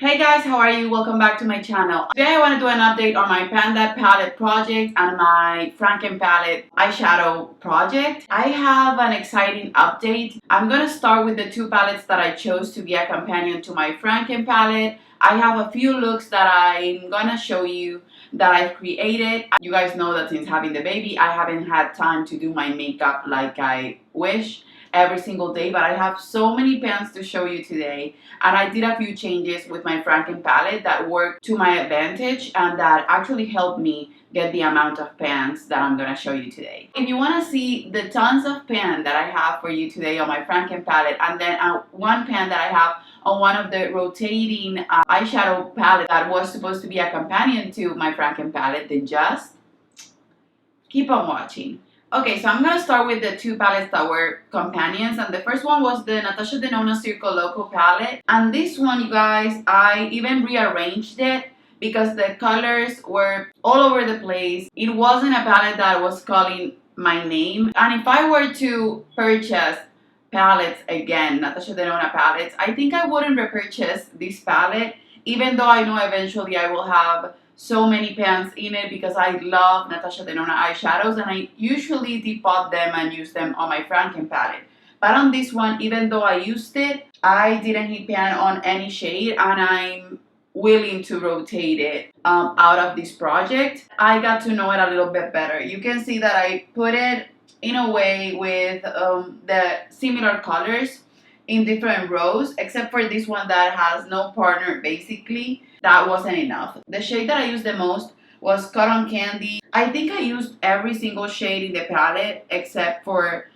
Hey guys, how are you? Welcome back to my channel. Today I want to do an update on my Panda palette project and my Frankenpalette eyeshadow project. I have an exciting update. I'm going to start with the two palettes that I chose to be a companion to my Frankenpalette. I have a few looks that I'm going to show you that I've created. You guys know that since having the baby, I haven't had time to do my makeup like I wish every single day, but I have so many pans to show you today, and I did a few changes with my Frankenpalette that worked to my advantage and that actually helped me get the amount of pans that I'm gonna show you today. If you want to see the tons of pan that I have for you today on my Frankenpalette, and then one pan that I have on one of the rotating eyeshadow palette that was supposed to be a companion to my Frankenpalette, then just keep on watching. Okay, so I'm going to start with the two palettes that were companions, and the first one was the Natasha Denona Circo Loco palette. And this one, you guys, I even rearranged it because the colors were all over the place. It wasn't a palette that was calling my name, and if I were to purchase palettes again, Natasha Denona palettes, I think I wouldn't repurchase this palette, even though I know eventually I will have so many pans in it because I love Natasha Denona eyeshadows and I usually depot them and use them on my Frankenpalette. But on this one, even though I used it, I didn't hit pan on any shade, and I'm willing to rotate it out of this project. I got to know it a little bit better. You can see that I put it in a way with the similar colors in different rows, except for this one that has no partner. Basically, that wasn't enough. The shade that I used the most was Cotton Candy. I think I used every single shade in the palette except for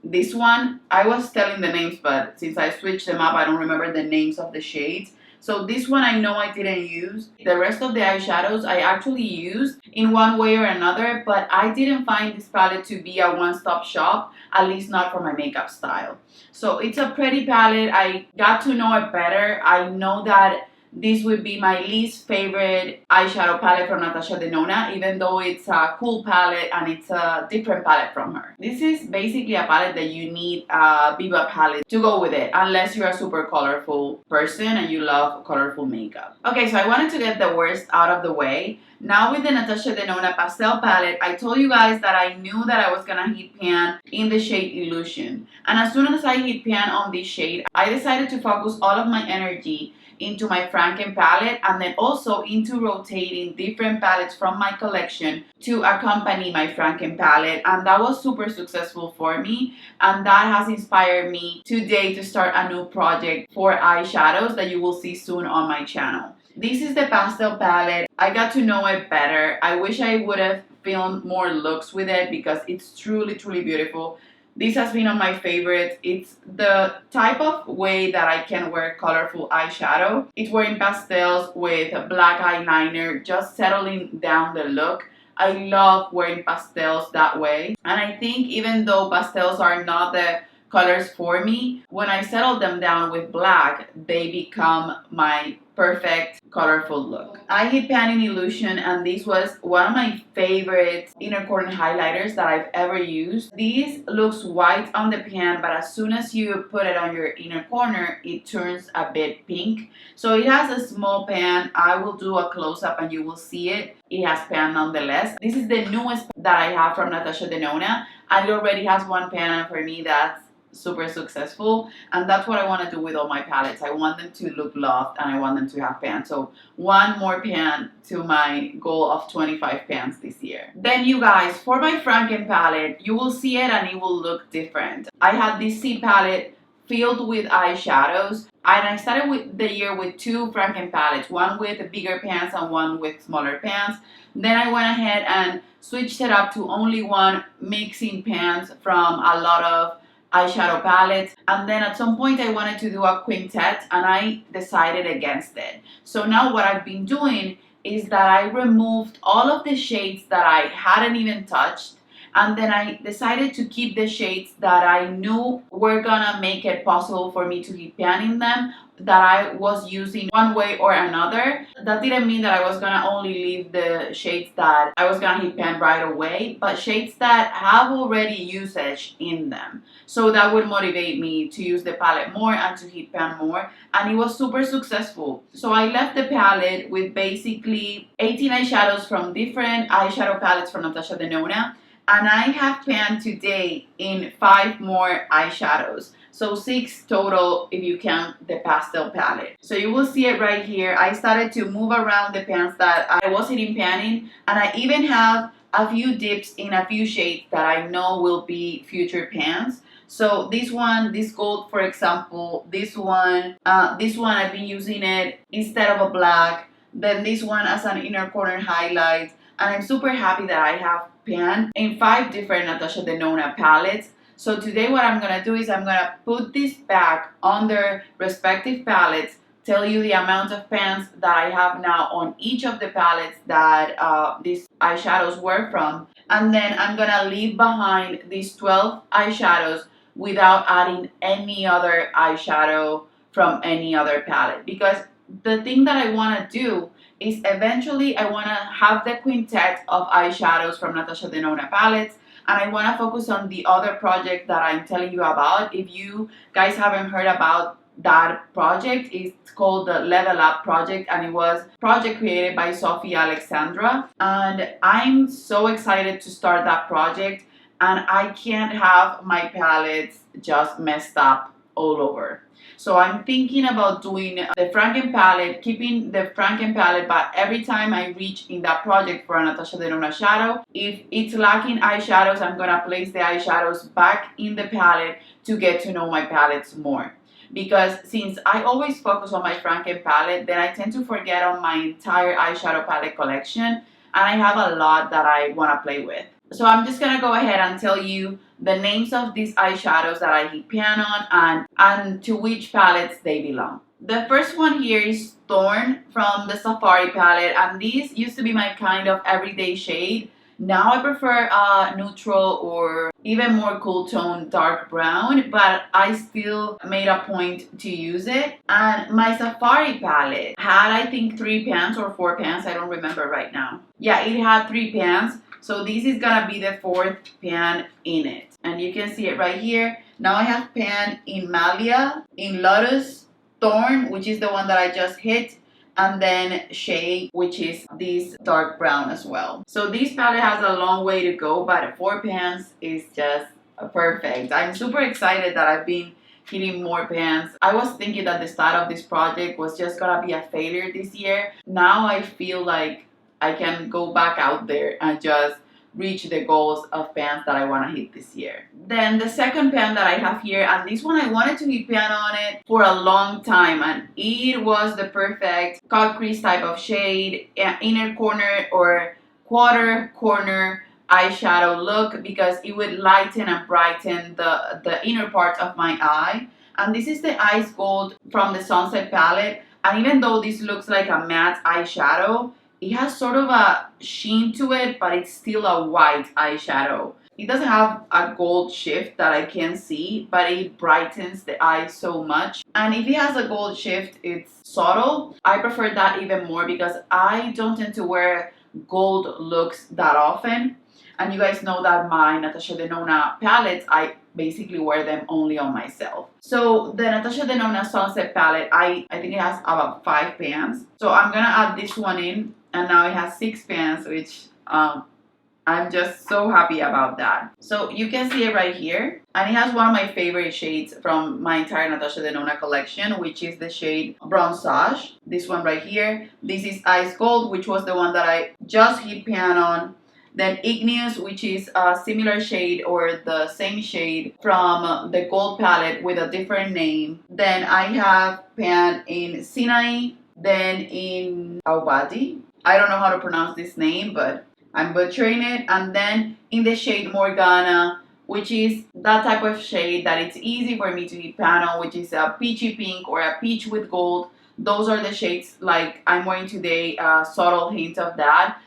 this one. I was telling the names, but since I switched them up, I don't remember the names of the shades. So this one I know I didn't use. The rest of the eyeshadows I actually used in one way or another, but I didn't find this palette to be a one-stop shop, at least not for my makeup style. So it's a pretty palette. I got to know it better. I know that this would be my least favorite eyeshadow palette from Natasha Denona, even though it's a cool palette and it's a different palette from her. This is basically a palette that you need a Viva palette to go with it, unless you're a super colorful person and you love colorful makeup. Okay, so I wanted to get the worst out of the way. Now with the Natasha Denona Pastel Palette, I told you guys that I knew that I was gonna hit pan in the shade Illusion. And as soon as I hit pan on this shade, I decided to focus all of my energy into my Frankenpalette and then also into rotating different palettes from my collection to accompany my Frankenpalette, and that was super successful for me, and that has inspired me today to start a new project for eyeshadows that you will see soon on my channel. This is the Pastel Palette. I got to know it better. I wish I would have filmed more looks with it because it's truly beautiful. This has been on my favorites. It's the type of way that I can wear colorful eyeshadow. It's wearing pastels with a black eyeliner, just settling down the look. I love wearing pastels that way. And I think even though pastels are not the colors for me, when I settle them down with black, they become my perfect colorful look. I hit pan in Illusion, and this was one of my favorite inner corner highlighters that I've ever used. This looks white on the pan, but as soon as you put it on your inner corner, it turns a bit pink. So it has a small pan. I will do a close-up and you will see it. It has pan nonetheless. This is the newest that I have from Natasha Denona, and it already has one pan, and for me that's super successful, and that's what I want to do with all my palettes. I want them to look loved and I want them to have pan. So one more pan to my goal of 25 pans this year. Then you guys, for my Frankenpalette, you will see it and it will look different. I had this C palette filled with eyeshadows, and I started with the year with two Frankenpalettes, one with bigger pans and one with smaller pans. Then I went ahead and switched it up to only one, mixing pans from a lot of eyeshadow palettes, and then at some point I wanted to do a quintet and I decided against it. So now what I've been doing is that I removed all of the shades that I hadn't even touched, And then I decided to keep the shades that I knew were gonna make it possible for me to keep panning them, that I was using one way or another. That didn't mean that I was gonna only leave the shades that I was gonna heat pan right away, but shades that have already usage in them. So that would motivate me to use the palette more and to heat pan more, and it was super successful. So I left the palette with basically 18 eyeshadows from different eyeshadow palettes from Natasha Denona, and I have panned today in 5 more eyeshadows. So 6 total if you count the Pastel Palette. So you will see it right here. I started to move around the pans that I was hitting panning, and I even have a few dips in a few shades that I know will be future pans. So this one, this gold for example, this one I've been using it instead of a black. Then this one as an inner corner highlight. And I'm super happy that I have panned in 5 different Natasha Denona palettes. So today what I'm gonna do is I'm gonna put this back on their respective palettes, tell you the amount of pans that I have now on each of the palettes that these eyeshadows were from, and then I'm gonna leave behind these 12 eyeshadows without adding any other eyeshadow from any other palette, because the thing that I want to do is eventually I want to have the quintet of eyeshadows from Natasha Denona palettes, and I want to focus on the other project that I'm telling you about. If you guys haven't heard about that project, it's called the Level Up project, and it was a project created by Sophie Alexandra, and I'm so excited to start that project, and I can't have my palettes just messed up all over. So I'm thinking about doing the Frankenpalette, keeping the Frankenpalette, but every time I reach in that project for a Natasha Denona shadow, if it's lacking eyeshadows, I'm gonna place the eyeshadows back in the palette to get to know my palettes more. Because since I always focus on my Frankenpalette, then I tend to forget on my entire eyeshadow palette collection, and I have a lot that I wanna play with. So I'm just gonna go ahead and tell you the names of these eyeshadows that I heat pan on and to which palettes they belong. The first one here is Thorn from the Safari palette, and this used to be my kind of everyday shade. Now I prefer a neutral or even more cool tone dark brown, but I still made a point to use it. And my Safari palette had, I think, 3 pans or 4 pans, I don't remember right now. Yeah, it had 3 pans. So this is gonna be the 4th pan in it. And you can see it right here. Now I have pan in Malia, in Lotus, Thorn, which is the one that I just hit, and then Shade, which is this dark brown as well. So this palette has a long way to go, but 4 pans is just perfect. I'm super excited that I've been hitting more pans. I was thinking that the start of this project was just gonna be a failure this year. Now I feel like I can go back out there and just reach the goals of pans that I want to hit this year. Then the second pan that I have here, and this one I wanted to hit pan on it for a long time, and it was the perfect cut crease type of shade, inner corner or quarter corner eyeshadow look, because it would lighten and brighten the inner part of my eye. And this is the Ice Gold from the Sunset palette, and even though this looks like a matte eyeshadow, it has sort of a sheen to it, but it's still a white eyeshadow. It doesn't have a gold shift that I can see, but it brightens the eye so much. And if it has a gold shift, it's subtle. I prefer that even more because I don't tend to wear gold looks that often. And you guys know that my Natasha Denona palettes, I basically wear them only on myself. So the Natasha Denona Sunset palette, I think it has about 5 pans. So I'm gonna add this one in, and now it has 6 pans, which I'm just so happy about that. So you can see it right here, and it has one of my favorite shades from my entire Natasha Denona collection, which is the shade Bronzage. This one right here. This is Ice Gold, which was the one that I just hit pan on. Then Igneous, which is a similar shade or the same shade from the gold palette with a different name. Then I have pan in Sinai, then in Awadi. I don't know how to pronounce this name, but I'm butchering it. And then in the shade Morgana, which is that type of shade that it's easy for me to hit pan on, which is a peachy pink or a peach with gold. Those are the shades like I'm wearing today, a subtle hint of that.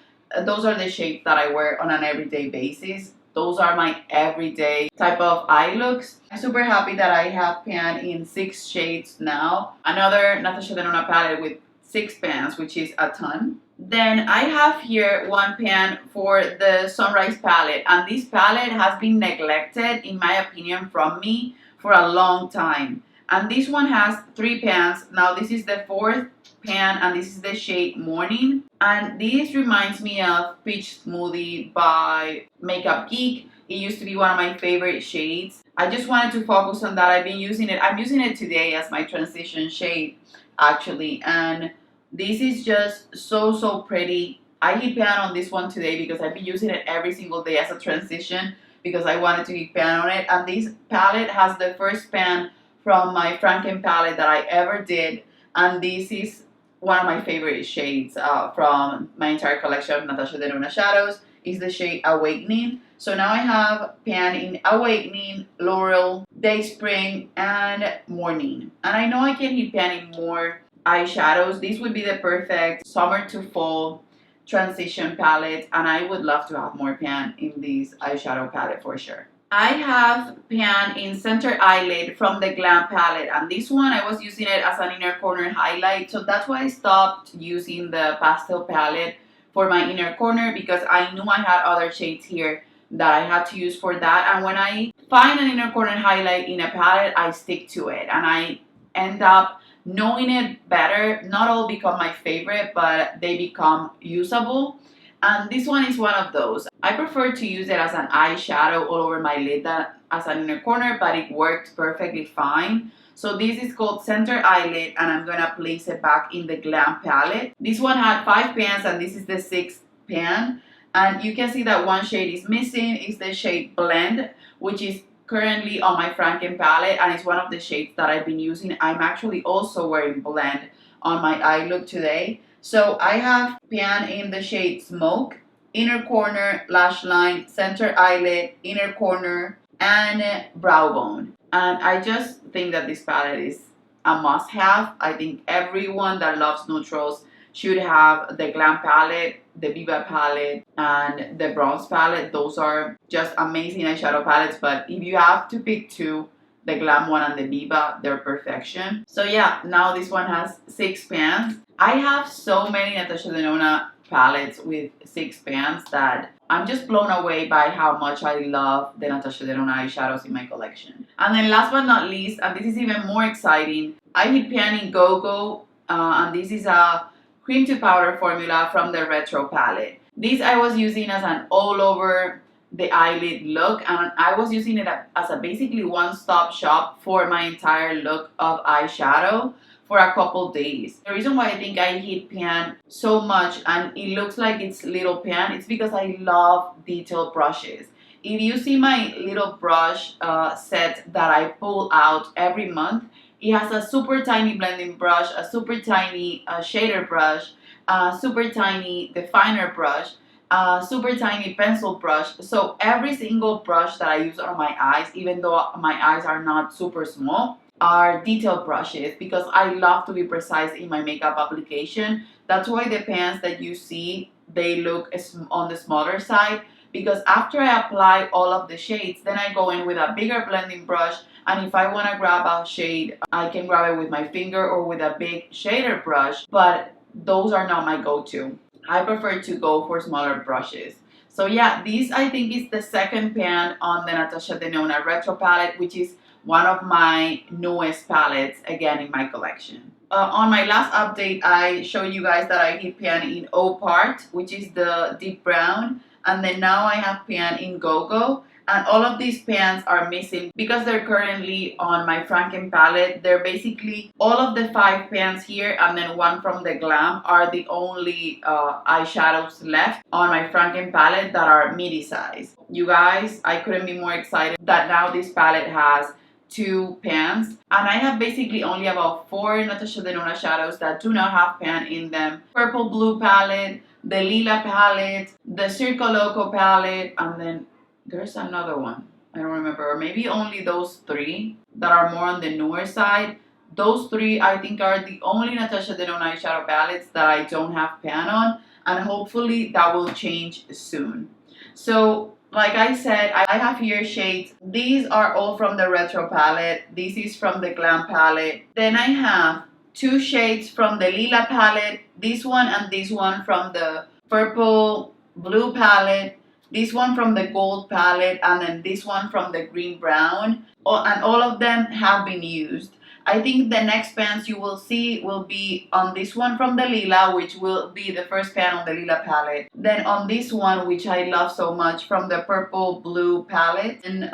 Those are the shades that I wear on an everyday basis. those are my everyday type of eye looks. I'm super happy that I have pan in 6 shades now. Another Natasha Denona palette with 6 pans, which is a ton. Then I have here one pan for the Sunrise palette, and this palette has been neglected, in my opinion, from me for a long time. And this one has 3 pans. Now this is the 4th pan, and this is the shade Morning. And this reminds me of Peach Smoothie by Makeup Geek. It used to be one of my favorite shades. I just wanted to focus on that. I've been using it. I'm using it today as my transition shade, actually. And this is just so pretty. I hit pan on this one today because I've been using it every single day as a transition because I wanted to hit pan on it. And this palette has the first pan from my Frankenpalette that I ever did. And this is one of my favorite shades from my entire collection of Natasha Denona shadows. Is the shade Awakening. So now I have pan in Awakening, Laurel, Dayspring, and Morning. And I know I can hit pan in more eyeshadows. This would be the perfect summer to fall transition palette, and I would love to have more pan in this eyeshadow palette for sure. I have pan in Center Eyelid from the Glam palette, and this one I was using it as an inner corner highlight, so that's why I stopped using the Pastel Palette for my inner corner, because I knew I had other shades here that I had to use for that. And when I find an inner corner highlight in a palette, I stick to it, and I end up knowing it better. Not all become my favorite, but they become usable. And this one is one of those. I prefer to use it as an eyeshadow all over my lid than as an inner corner, but it worked perfectly fine. So this is called Center Eyelid, and I'm gonna place it back in the Glam palette. This one had 5 pans, and this is the 6th pan. And you can see that one shade is missing. It's the shade Blend, which is currently on my Frankenpalette, and it's one of the shades that I've been using. I'm actually also wearing Blend on my eye look today. So I have pan in the shade Smoke, inner corner, lash line, center eyelid, inner corner, and brow bone. And I just think that this palette is a must-have. I think everyone that loves neutrals should have the Glam palette, the Viva palette, and the Bronze palette. Those are just amazing eyeshadow palettes, but if you have to pick 2, the Glam one and the Viva, they're perfection. So yeah, now this one has 6 pans. I have so many Natasha Denona palettes with 6 pans that I'm just blown away by how much I love the Natasha Denona eyeshadows in my collection. And then last but not least, and this is even more exciting, I hit pan in Go-Go, and this is a cream to powder formula from the Retro palette. This I was using as an all over the eyelid look, and I was using it as a basically one-stop shop for my entire look of eyeshadow for a couple days. The reason why I think I hit pan so much and it looks like it's little pan, it's because I love detailed brushes. If you see my little brush set that I pull out every month, it has a super tiny blending brush, a super tiny shader brush, a super tiny definer brush, a super tiny pencil brush. So every single brush that I use on my eyes, even though my eyes are not super small, are detailed brushes because I love to be precise in my makeup application. That's why the pans that you see, they look on the smaller side, because after I apply all of the shades, then I go in with a bigger blending brush, and if I want to grab a shade, I can grab it with my finger or with a big shader brush, but those are not my go-to. I prefer to go for smaller brushes. So yeah, this I think is the 2nd pan on the Natasha Denona Retro palette, which is one of my newest palettes again in my collection. On my last update, I showed you guys that I hit pan in O Part, which is the deep brown, and then now I have pan in Go-Go, and all of these pans are missing because they're currently on my Frankenpalette. They're basically all of the 5 pans here, and then one from the Glam are the only eyeshadows left on my Frankenpalette that are midi size. You guys, I couldn't be more excited that now this palette has 2 pans, and I have basically only about 4 Natasha Denona shadows that do not have pan in them. Purple Blue palette, the Lila palette, the Circo Loco palette, and then there's another one. I don't remember, or maybe only those 3 that are more on the newer side. Those 3 I think are the only Natasha Denona eyeshadow palettes that I don't have pan on, and hopefully that will change soon. So Like I said, I have here shades. These are all from the Retro palette. This is from the Glam palette. Then I have two shades from the Lila palette. This one and this one from the Purple Blue palette. This one from the Gold palette, and then this one from the Green Brown. And all of them have been used. I think the next pans you will see will be on this one from the Lila, which will be the first pan on the Lila palette. Then on this one, which I love so much, from the Purple Blue palette. And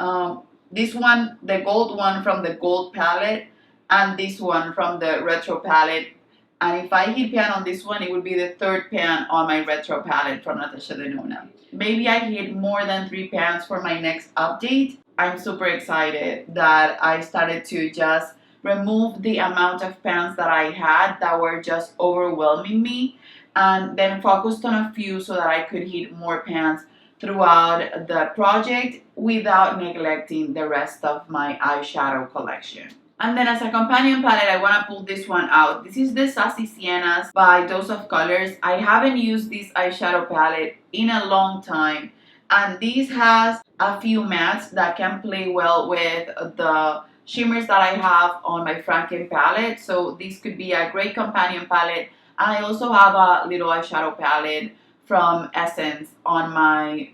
this one, the gold one from the Gold palette. And this one from the Retro palette. And if I hit pan on this one, it would be the third pan on my Retro palette from Natasha Denona. Maybe I hit more than 3 pans for my next update. I'm super excited that I started to just remove the amount of pans that I had that were just overwhelming me, and then focused on a few so that I could hit more pans throughout the project without neglecting the rest of my eyeshadow collection. And then as a companion palette, I want to pull this one out. This is the Sassy Siennas by Dose of Colors. I haven't used this eyeshadow palette in a long time, and this has a few mattes that can play well with the shimmers that I have on my Frankenpalette. So this could be a great companion palette. And I also have a little eyeshadow palette from Essence on my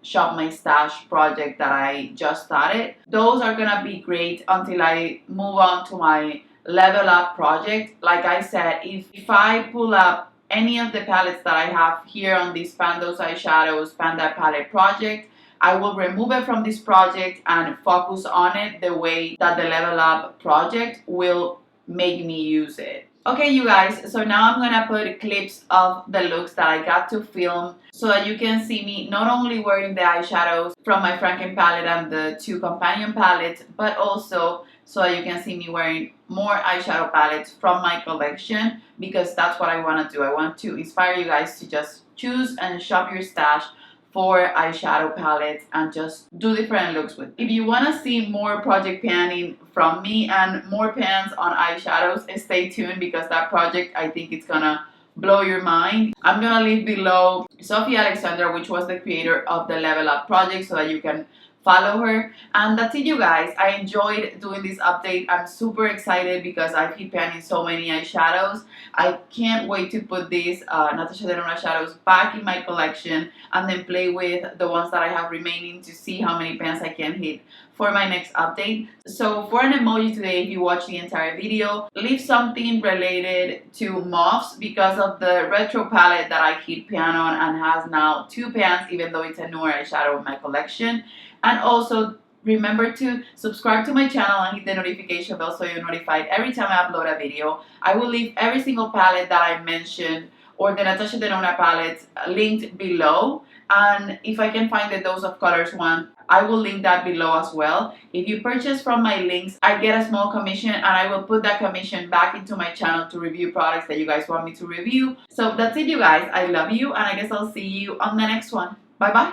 Shop My Stash project that I just started. Those are gonna be great until I move on to my Level Up project. Like I said, if I pull up any of the palettes that I have here on this Those Eyeshadows That Palette project, I will remove it from this project and focus on it the way that the Level Up project will make me use it. Okay, you guys, so now I'm gonna put clips of the looks that I got to film so that you can see me not only wearing the eyeshadows from my Frankenpalette and the 2 companion palettes, but also so that you can see me wearing more eyeshadow palettes from my collection, because that's what I want to do. I want to inspire you guys to just choose and shop your stash for eyeshadow palettes and just do different looks with. If you want to see more project panning from me and more pans on eyeshadows, stay tuned, because that project, I think it's gonna blow your mind. I'm gonna leave below Sophie Alexander, which was the creator of the Level Up project, so that you can follow her. And that's it, you guys. I enjoyed doing this update. I'm super excited because I keep panning so many eyeshadows. I can't wait to put these Natasha Denona shadows back in my collection and then play with the ones that I have remaining to see how many pans I can hit for my next update. So for an emoji today, if you watch the entire video, leave something related to mauves, because of the Retro palette that I hit pan on and has now 2 pans, even though it's a newer eyeshadow in my collection. And also remember to subscribe to my channel and hit the notification bell so you're notified every time I upload a video. I will leave every single palette that I mentioned, or the Natasha Denona palettes, linked below. And if I can find the Dose of Colors one, I will link that below as well. If you purchase from my links, I get a small commission, and I will put that commission back into my channel to review products that you guys want me to review. So that's it, you guys. I love you, and I guess I'll see you on the next one. Bye bye.